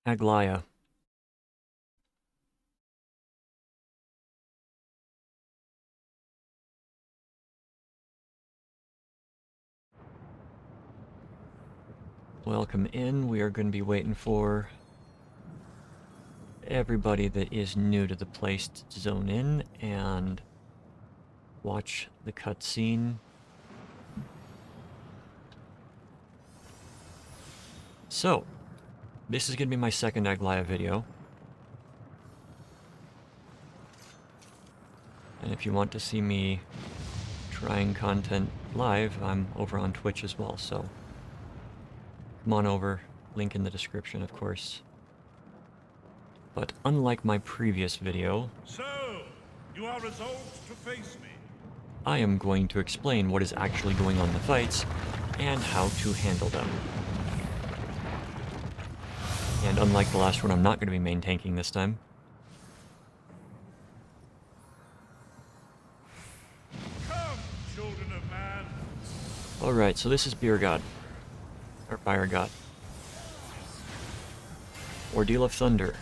Aglaia. Welcome in. We are going to be waiting for everybody that is new to the place to zone in and watch the cutscene. So, this is going to be my second Aglaia video. And if you want to see me trying content live, I'm over on Twitch as well, so come on over, link in the description, of course. But unlike my previous video, So, you are resolved to face me? I am going to explain what is actually going on in the fights and how to handle them. And unlike the last one, I'm not going to be main tanking this time. Come, children of man. Alright, so this is Byregot. Or Byregot. Ordeal of Thunder.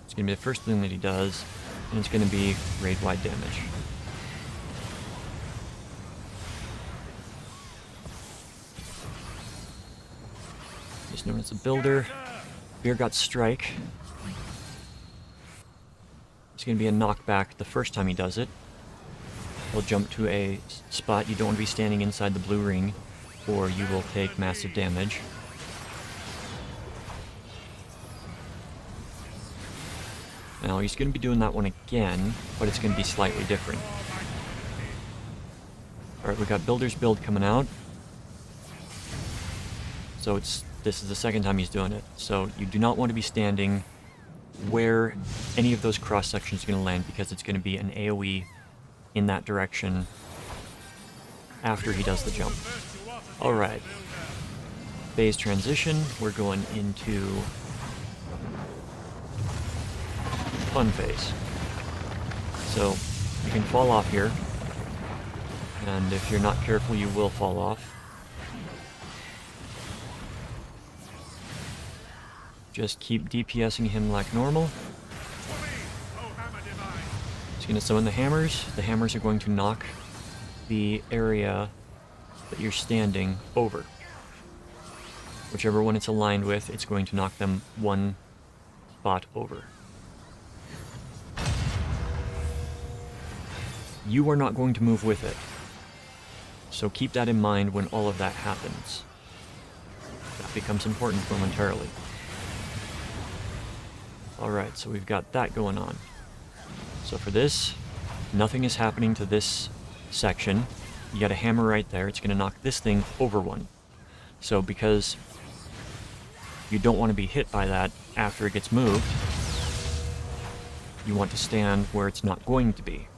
It's going to be the first thing that he does, and it's going to be raid-wide damage. He's known as the Builder. Byregot Strike. It's going to be a knockback the first time he does it. He'll jump to a spot you don't want to be standing inside the blue ring, or you will take massive damage. Now he's going to be doing that one again, but it's going to be slightly different. Alright, we got Builder's Build coming out. So this is the second time he's doing it. So you do not want to be standing where any of those cross sections are going to land, because it's going to be an AoE in that direction after he does the jump. Alright. Phase transition, we're going into fun phase. So you can fall off here, and if you're not careful you will fall off. Just keep DPSing him like normal. He's going to summon the hammers. The hammers are going to knock the area that you're standing over. Whichever one it's aligned with, it's going to knock them one spot over. You are not going to move with it. So keep that in mind when all of that happens. That becomes important momentarily. Alright, so we've got that going on. So for this, nothing is happening to this section. You got a hammer right there. It's going to knock this thing over one. So because you don't want to be hit by that after it gets moved, you want to stand where it's not going to be.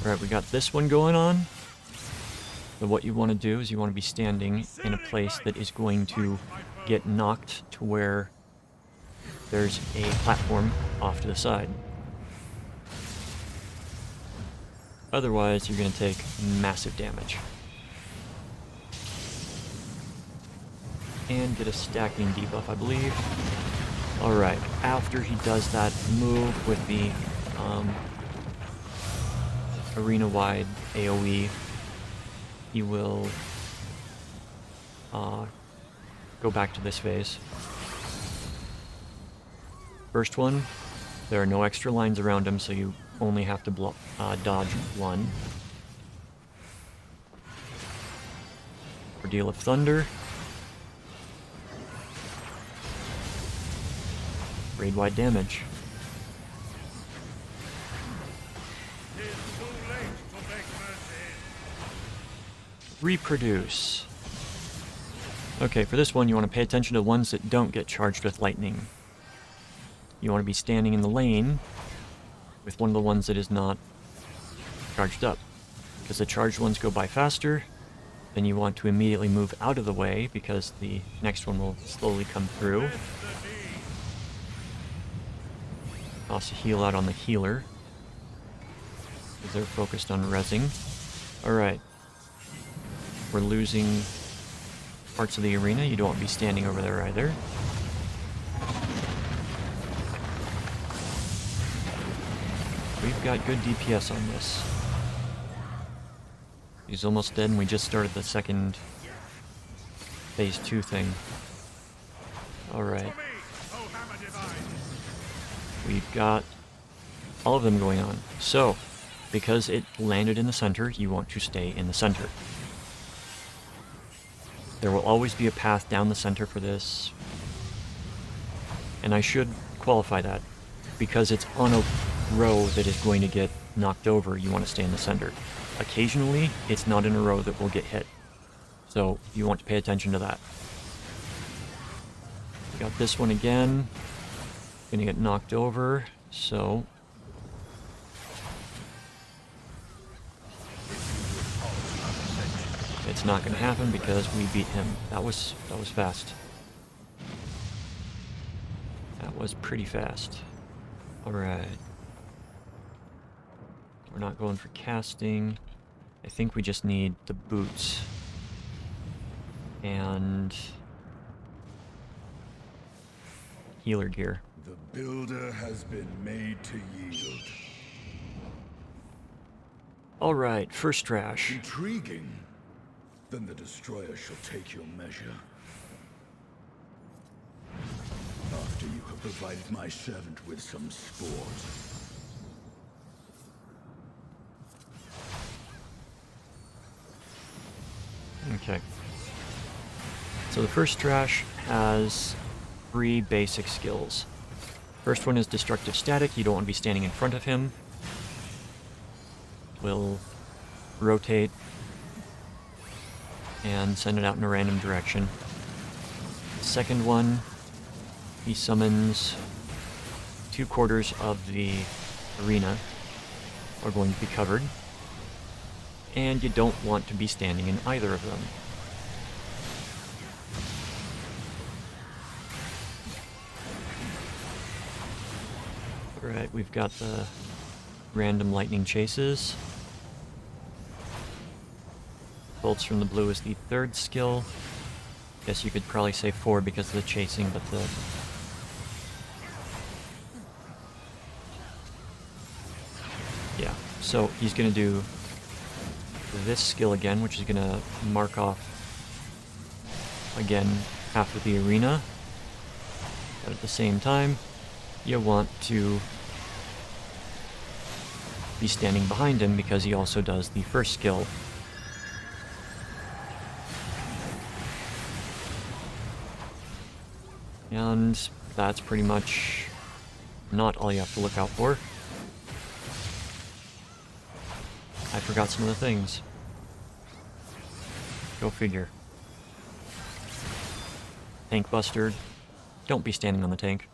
Alright, we got this one going on. So what you want to do is you want to be standing in a place that is going to get knocked to where there's a platform off to the side. Otherwise, you're going to take massive damage. And get a stacking debuff, I believe. Alright, after he does that move with the arena-wide AoE, he will go back to this phase. First one, there are no extra lines around him, so you only have to dodge one. Ordeal of Thunder. Raid-wide damage. Reproduce. Okay, for this one you want to pay attention to ones that don't get charged with lightning. You want to be standing in the lane with one of the ones that is not charged up. Because the charged ones go by faster, then you want to immediately move out of the way because the next one will slowly come through. Also heal out on the healer, because they're focused on rezzing. Alright. We're losing parts of the arena. You don't want to be standing over there either. We've got good DPS on this. He's almost dead, and we just started the second phase 2 thing. Alright. We've got all of them going on. So, because it landed in the center, you want to stay in the center. There will always be a path down the center for this. And I should qualify that. Because it's on a row that is going to get knocked over, you want to stay in the center. Occasionally, it's not in a row that will get hit. So, you want to pay attention to that. We got this one again. Gonna get knocked over, so... It's not gonna happen because we beat him. That was fast. That was pretty fast. Alright. We're not going for casting. I think we just need the boots. And... healer gear. The builder has been made to yield. Alright, first trash. Intriguing. Then the destroyer shall take your measure. After you have provided my servant with some sport. Okay. So the first trash has 3 basic skills. First one is destructive static. You don't want to be standing in front of him. We'll rotate and send it out in a random direction. The second one, he summons 2/4 of the arena are going to be covered. And you don't want to be standing in either of them. Alright, we've got the random lightning chases. Bolts from the blue is the third skill. Guess you could probably say 4 because of the chasing, but the... yeah, so he's gonna do this skill again, which is gonna mark off, again, half of the arena. But at the same time, you want to be standing behind him because he also does the first skill. And that's pretty much not all you have to look out for. I forgot some of the things. Go figure. Tank buster. Don't be standing on the tank.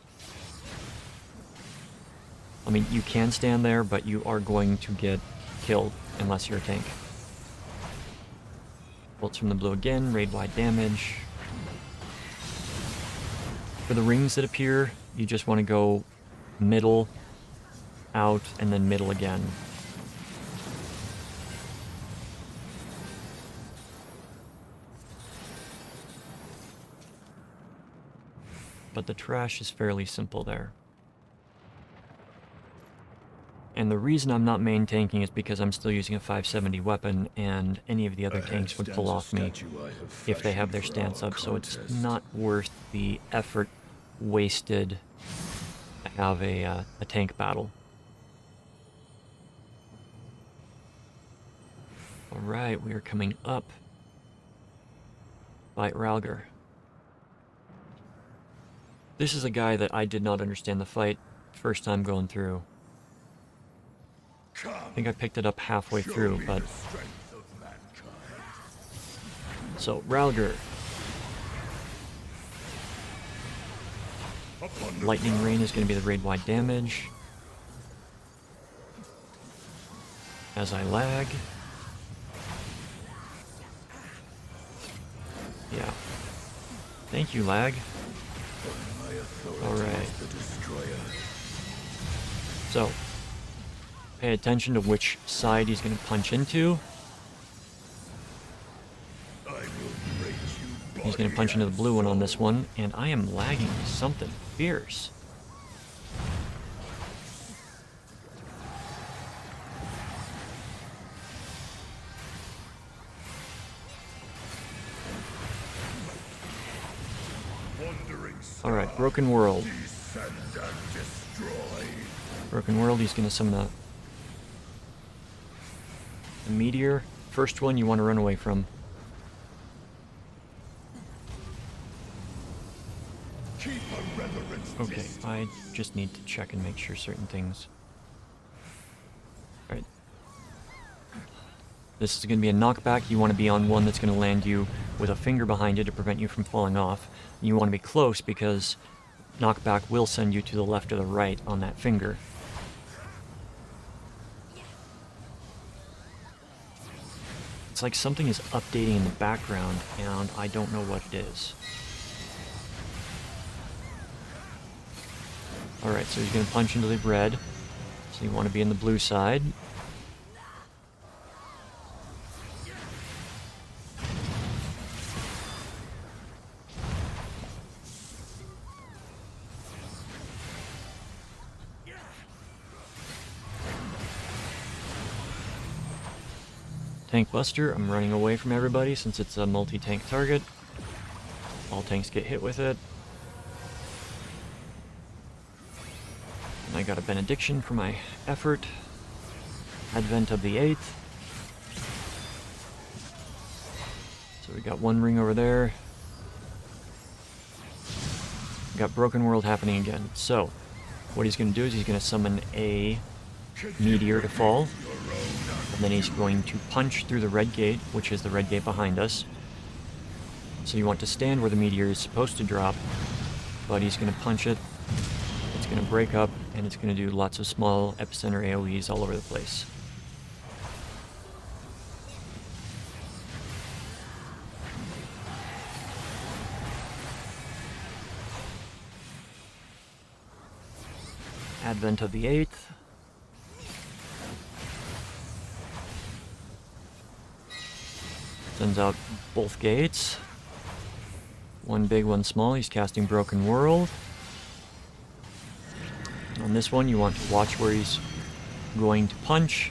I mean, you can stand there, but you are going to get killed unless you're a tank. Bolts from the blue again, raid-wide damage. For the rings that appear, you just want to go middle, out, and then middle again. But the trash is fairly simple there. And the reason I'm not main tanking is because I'm still using a 570 weapon, and any of the other tanks would pull off me if they have their stance up, so it's not worth the effort wasted to have a tank battle. Alright, we are coming up. Biteralger. This is a guy that I did not understand the fight first time going through. I think I picked it up halfway through, but... So, Rhalgr. Lightning Rain is going to be the raid-wide damage. As I lag. Yeah. Thank you, lag. Alright. So, pay attention to which side he's going to punch into. He's going to punch into the blue one on this one, and I am lagging something fierce. Alright, Broken World. Broken World, he's going to summon a meteor. First one you want to run away from. Okay, I just need to check and make sure certain things. Alright. This is going to be a knockback. You want to be on one that's going to land you with a finger behind it to prevent you from falling off. You want to be close because knockback will send you to the left or the right on that finger. It's like something is updating in the background and I don't know what it is. Alright, so he's going to punch into the red. So you want to be in the blue side. Tank Buster, I'm running away from everybody since it's a multi-tank target. All tanks get hit with it. And I got a benediction for my effort. Advent of the 8th. So we got one ring over there. We got Broken World happening again. So, what he's going to do is he's going to summon a meteor to fall. And then he's going to punch through the red gate, which is the red gate behind us. So you want to stand where the meteor is supposed to drop, but he's going to punch it, it's going to break up, and it's going to do lots of small epicenter AoEs all over the place. Advent of the 8th. Sends out both gates. One big, one small. He's casting Broken World. On this one, you want to watch where he's going to punch.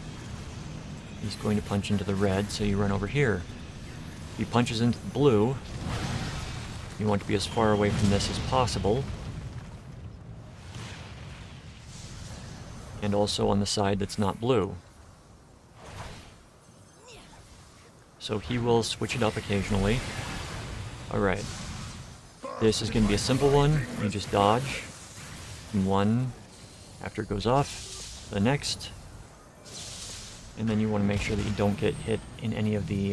He's going to punch into the red, so you run over here. If he punches into the blue, you want to be as far away from this as possible. And also on the side that's not blue. So he will switch it up occasionally. Alright. This is going to be a simple one. You just dodge. One after it goes off. The next. And then you want to make sure that you don't get hit in any of the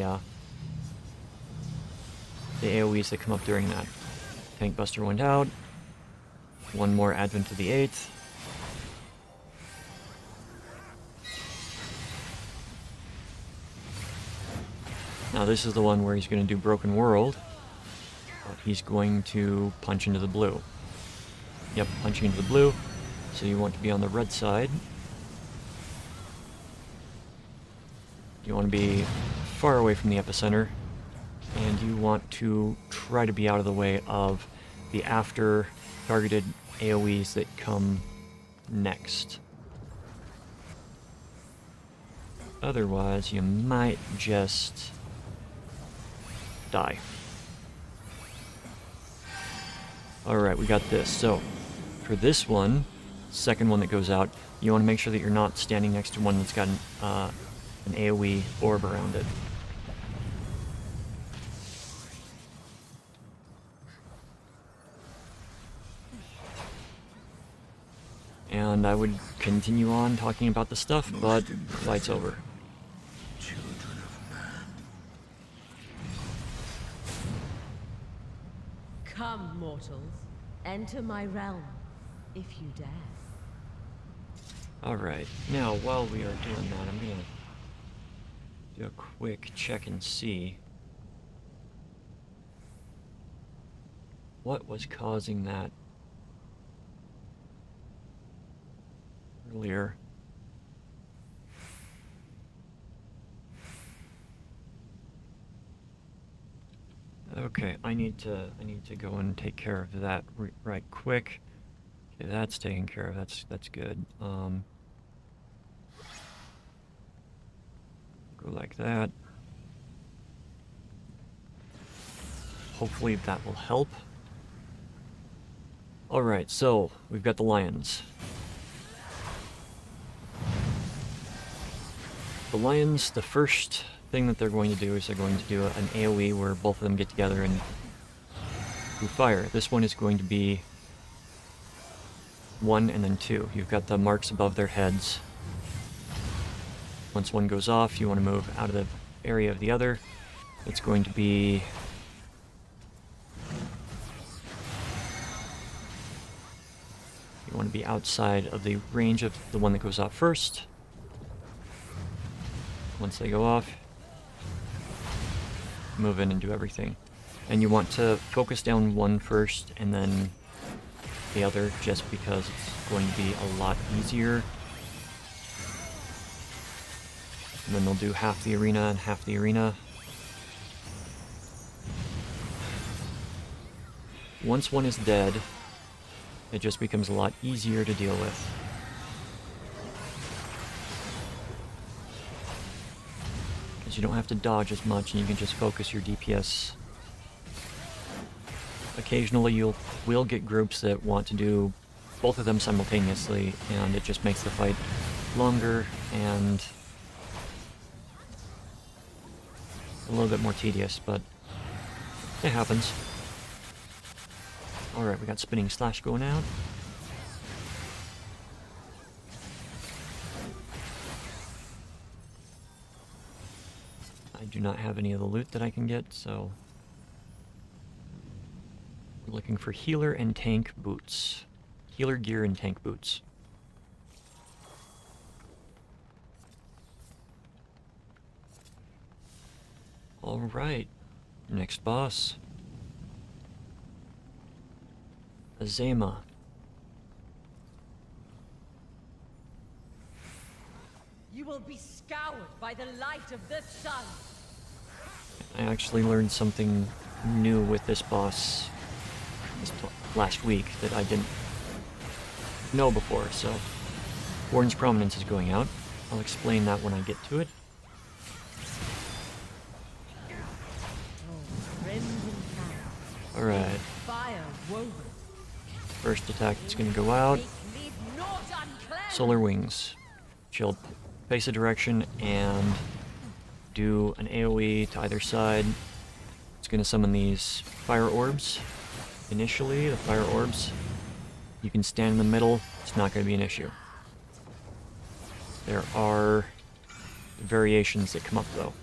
AoEs that come up during that. Tank Buster went out. One more Advent to the 8th. Now this is the one where he's going to do Broken World. But he's going to punch into the blue. Yep, punching into the blue. So you want to be on the red side. You want to be far away from the epicenter. And you want to try to be out of the way of the after targeted AoEs that come next. Otherwise, you might just die. Alright, we got this. So, for this one, second one that goes out, you want to make sure that you're not standing next to one that's got an AoE orb around it. And I would continue on talking about the stuff, but the fight's over. Come, mortals, enter my realm, if you dare. Alright, now while we are doing that, I'm gonna do a quick check and see what was causing that earlier. Okay, I need to go and take care of that right quick. Okay, that's taken care of. That's good. Go like that. Hopefully that will help. Alright, so we've got the lions. The lions, the first thing that they're going to do is they're going to do an AoE where both of them get together and do fire. This one is going to be 1 and then 2. You've got the marks above their heads. Once one goes off, you want to move out of the area of the other. It's going to be... You want to be outside of the range of the one that goes off first. Once they go off, move in and do everything. And you want to focus down one first and then the other, just because it's going to be a lot easier. And then they'll do half the arena and half the arena. Once one is dead, it just becomes a lot easier to deal with. Because you don't have to dodge as much and you can just focus your DPS. Occasionally you will get groups that want to do both of them simultaneously, and it just makes the fight longer and a little bit more tedious, but it happens. Alright, we got Spinning Slash going out. I do not have any of the loot that I can get, so... We're looking for healer and tank boots. Healer gear and tank boots. Alright, next boss. Azeyma. You will be scoured by the light of the sun. I actually learned something new with this boss last week that I didn't know before, so Warden's Prominence is going out. I'll explain that when I get to it. Alright. First attack that's going to go out. Solar Wings. She'll face a direction and do an AoE to either side. It's going to summon these fire orbs. Initially, the fire orbs, you can stand in the middle. It's not going to be an issue. There are variations that come up, though.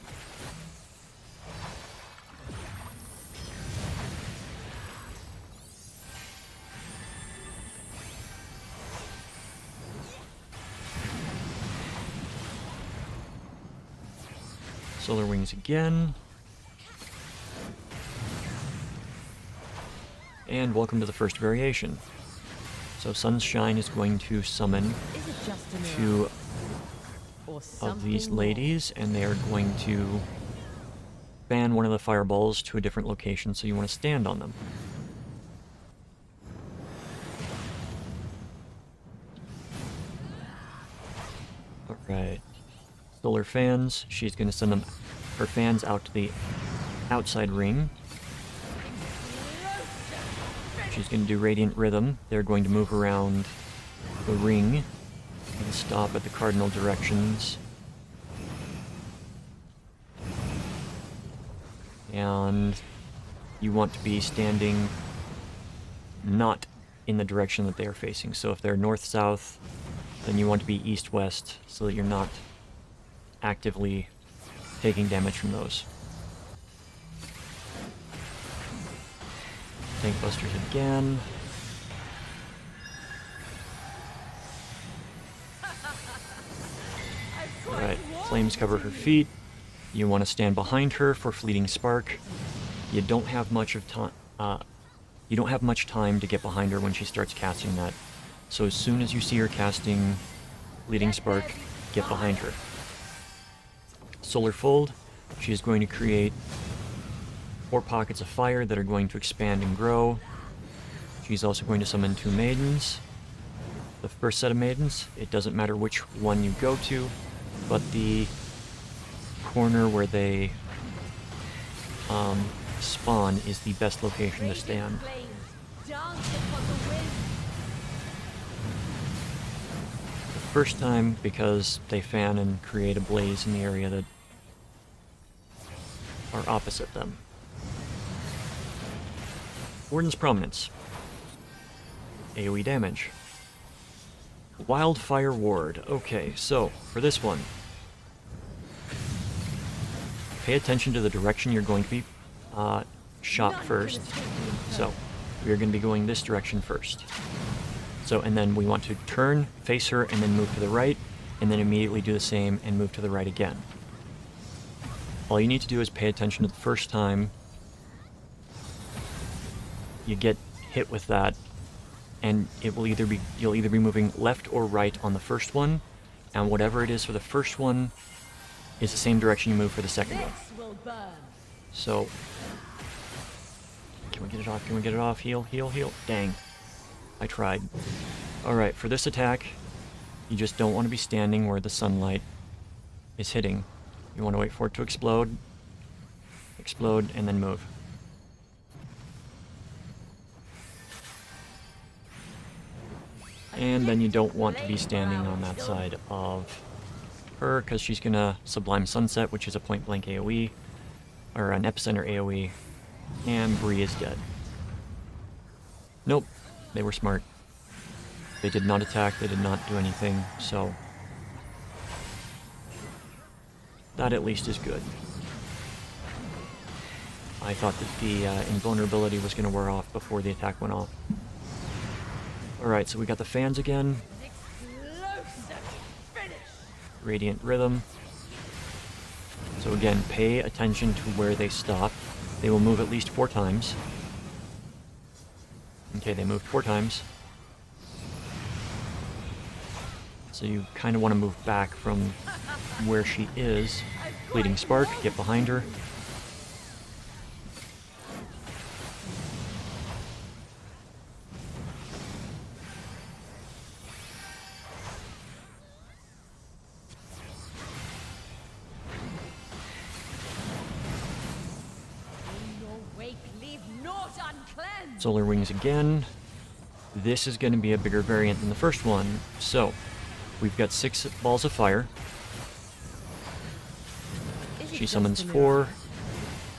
Solar Wings again. And welcome to the first variation. So Sunshine is going to summon two of these ladies, and they are going to ban one of the fireballs to a different location, so you want to stand on them. Alright. Solar Fans, she's going to send them, her fans out to the outside ring. She's going to do Radiant Rhythm. They're going to move around the ring and stop at the cardinal directions. And you want to be standing not in the direction that they are facing. So if they're north-south, then you want to be east-west so that you're not actively taking damage from those. Tank Busters again. Alright, flames cover her feet. You want to stand behind her for Fleeting Spark. You don't have much of time. You don't have much time to get behind her when she starts casting that. So as soon as you see her casting Fleeting Spark, get behind her. Solar Fold. She is going to create 4 pockets of fire that are going to expand and grow. She's also going to summon 2 maidens. The first set of maidens, it doesn't matter which one you go to, but the corner where they spawn is the best location to stand. The first time, because they fan and create a blaze in the area that are opposite them. Warden's Prominence. AoE damage. Wildfire Ward. Okay, so for this one, pay attention to the direction you're going to be shot first. So we are going to be going this direction first. So, and then we want to turn, face her, and then move to the right, and then immediately do the same and move to the right again. All you need to do is pay attention to the first time you get hit with that, and it will either be, you'll either be moving left or right on the first one, and whatever it is for the first one is the same direction you move for the second one. So, can we get it off? Can we get it off? Heal, heal, heal. Dang. I tried. Alright, for this attack, you just don't want to be standing where the sunlight is hitting. You want to wait for it to explode, and then move. And then you don't want to be standing on that side of her, because she's going to Sublime Sunset, which is a point-blank AoE, or an Epicenter AoE, and Bree is dead. Nope, they were smart. They did not attack, they did not do anything, so that at least is good. I thought that the invulnerability was going to wear off before the attack went off. Alright, so we got the fans again. Radiant Rhythm. So again, pay attention to where they stop. They will move at least 4 times. Okay, they moved 4 times. So you kind of want to move back from where she is. Fleeting Spark, get behind her. Solar Wings again. This is going to be a bigger variant than the first one. So, we've got 6 balls of fire. She summons 4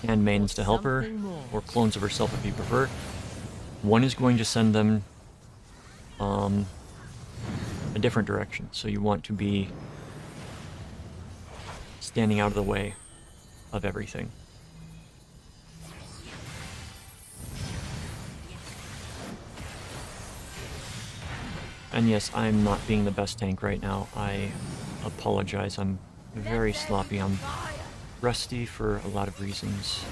handmaidens to help her, or clones of herself if you prefer. One is going to send them a different direction, so you want to be standing out of the way of everything. And yes, I'm not being the best tank right now. I apologize. I'm very sloppy. I'm rusty for a lot of reasons.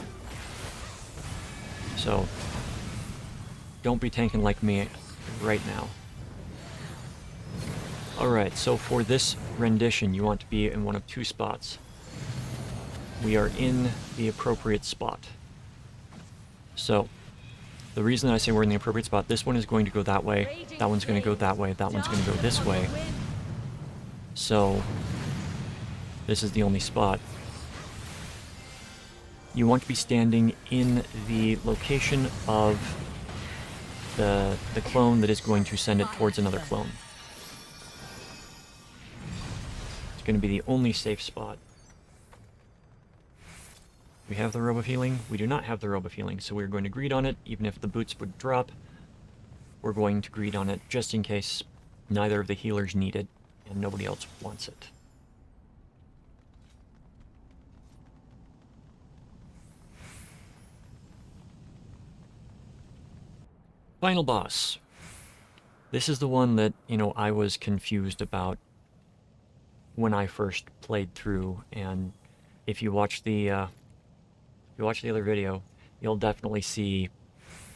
So, don't be tanking like me right now. Alright, so for this rendition, you want to be in one of 2 spots. We are in the appropriate spot. So, the reason that I say we're in the appropriate spot, this one is going to go that way, that one's going to go that way, that one's going to go this way. So, this is the only spot. You want to be standing in the location of the clone that is going to send it towards another clone. It's going to be the only safe spot. We have the Robe of Healing. We do not have the Robe of Healing, so we're going to greed on it. Even if the boots would drop, we're going to greed on it just in case neither of the healers need it and nobody else wants it. Final boss. This is the one that, I was confused about when I first played through, and if you watch the other video, you'll definitely see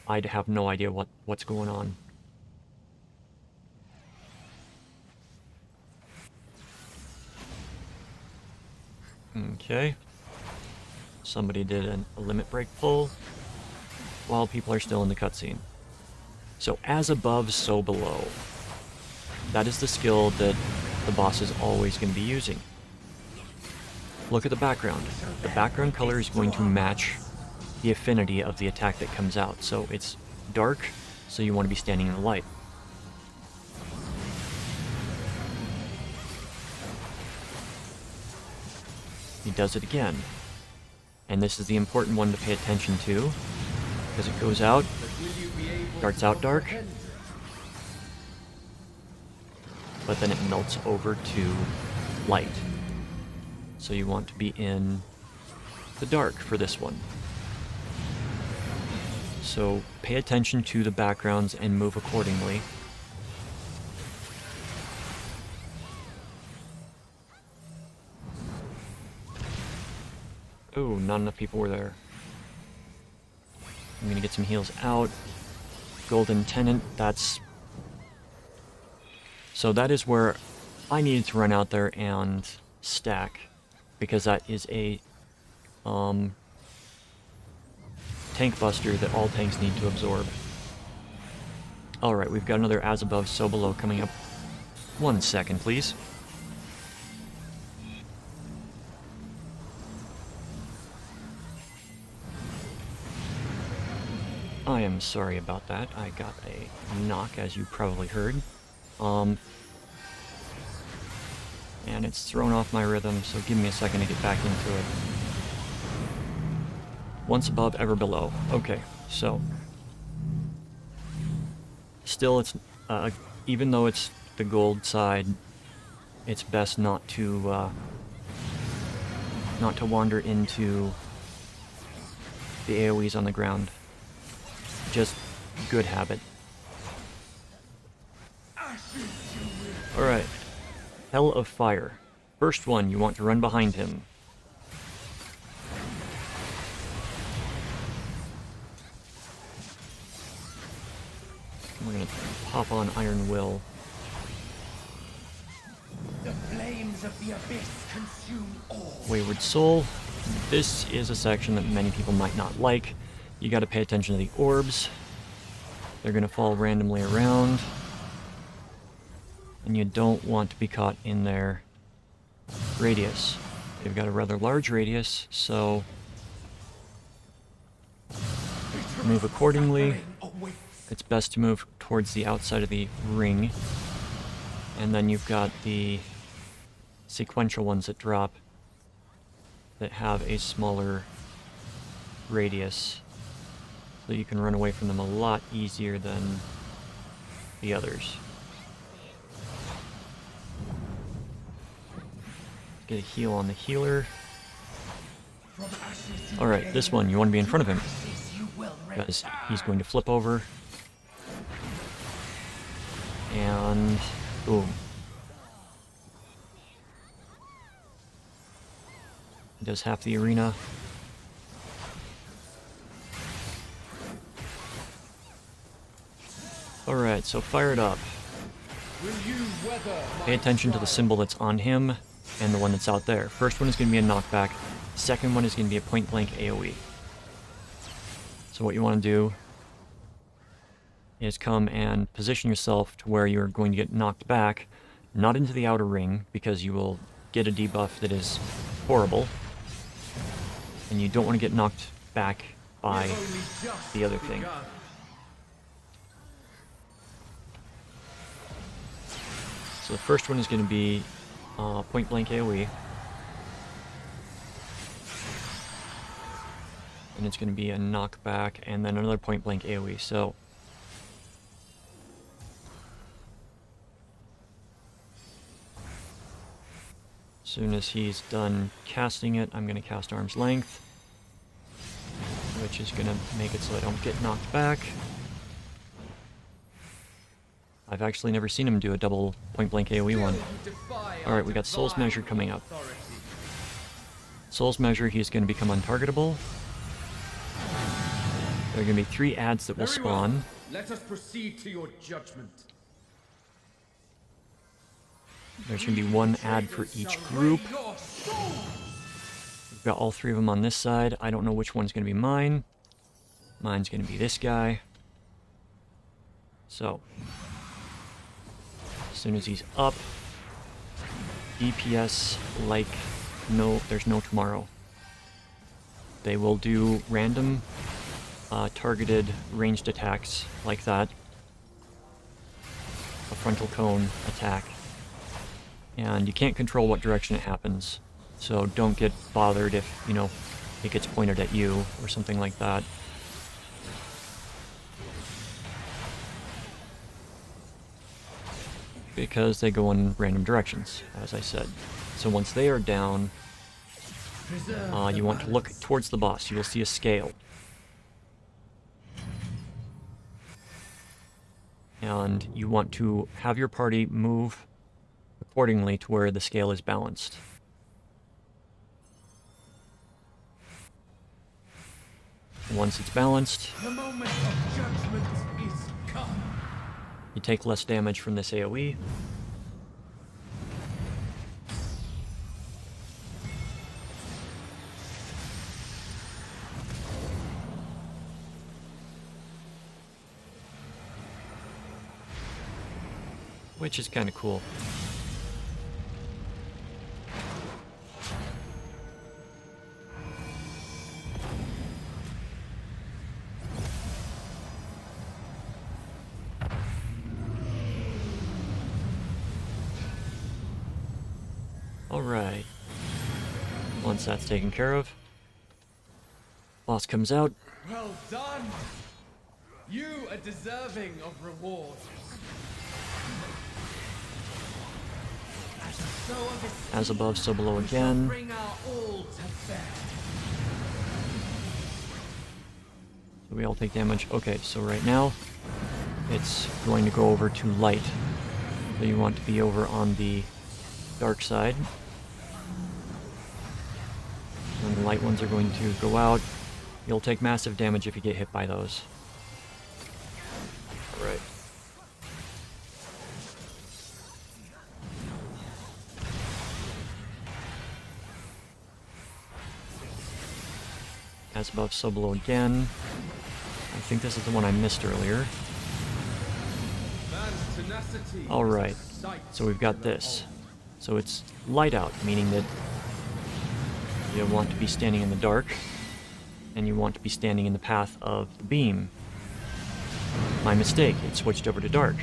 I'd have no idea what's going on. Okay. somebody did a limit break pull while people are still in the cutscene. So as above, so below. That is the skill that the boss is always going to be using. Look at the background. The background color is going to match the affinity of the attack that comes out. So it's dark, so you want to be standing in the light. He does it again. And this is the important one to pay attention to, because it goes out, starts out dark, but then it melts over to light. So you want to be in the dark for this one. So pay attention to the backgrounds and move accordingly. Oh, not enough people were there. I'm gonna get some heals out. Golden Tenant, that's... So that is where I needed to run out there and stack, because that is a tank buster that all tanks need to absorb. Alright, we've got another as above, so below coming up. 1 second, please. I am sorry about that. I got a knock, as you probably heard. And it's thrown off my rhythm, so give me a second to get back into it. Once above, ever below. Okay, so... Still, it's... even though it's the gold side, it's best not to wander into the AoEs on the ground. Just good habit. Alright. Hell of Fire. First one, you want to run behind him. We're gonna pop on Iron Will. The flames of the abyss consume all. Wayward Soul. This is a section that many people might not like. You gotta pay attention to the orbs. They're gonna fall randomly around. And you don't want to be caught in their radius. They've got a rather large radius, so move accordingly. It's best to move towards the outside of the ring. And then you've got the sequential ones that drop that have a smaller radius. So you can run away from them a lot easier than the others. Get a heal on the healer. Alright, this one, you want to be in front of him, because he's going to flip over. And boom. He does half the arena. Alright, so fire it up. Pay attention to the symbol that's on him and the one that's out there. First one is going to be a knockback. Second one is going to be a point-blank AoE. So what you want to do is come and position yourself to where you're going to get knocked back, not into the outer ring, because you will get a debuff that is horrible. And you don't want to get knocked back by the other thing. So the first one is going to be point-blank AoE. And it's going to be a knockback, and then another point-blank AoE. So as soon as he's done casting it, I'm going to cast Arm's Length, which is going to make it so I don't get knocked back. I've actually never seen him do a double point-blank AoE one. Alright, we got Soul's Measure coming up. Soul's Measure, he's going to become untargetable. There are going to be 3 adds that will spawn. Let us proceed to your judgment. There's going to be 1 ad for each group. We've got all three of them on this side. I don't know which one's going to be mine. Mine's going to be this guy. So, as soon as he's up, DPS like there's no tomorrow. They will do random targeted ranged attacks like that. A frontal cone attack. And you can't control what direction it happens. So don't get bothered if, you know, it gets pointed at you or something like that. Because they go in random directions, as I said. So once they are down, you want to look towards the boss. You will see a scale. And you want to have your party move accordingly to where the scale is balanced. Once it's balanced, The moment of judgment is come. you take less damage from this AoE. Which is kind of cool. Alright. Once that's taken care of, boss comes out. Well done! You are deserving of reward. As above, so below again. Bring our all to bear. So we all take damage. Okay, so right now, it's going to go over to light. So you want to be over on the dark side. And the light ones are going to go out. You'll take massive damage if you get hit by those. Alright. As above, so below again. I think this is the one I missed earlier. Alright, so we've got this. So it's light out, meaning that you want to be standing in the dark, and you want to be standing in the path of the beam. My mistake, it switched over to dark.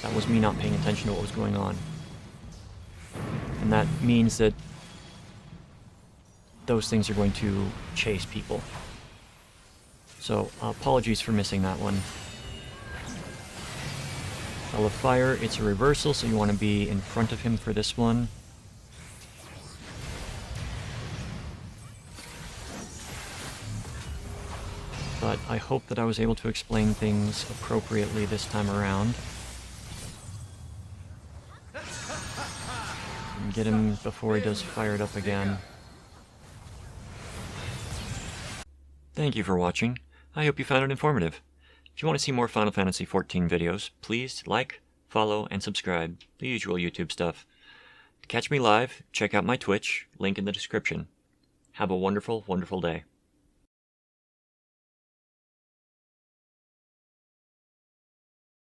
That was me not paying attention to what was going on. And that means that those things are going to chase people. So, apologies for missing that one. Spell of Fire, it's a reversal, so you want to be in front of him for this one. But I hope that I was able to explain things appropriately this time around. And get him before he does fire it up again. Thank you for watching. I hope you found it informative. If you want to see more Final Fantasy XIV videos, please like, follow, and subscribe. The usual YouTube stuff. To catch me live, check out my Twitch, link in the description. Have a wonderful, wonderful day.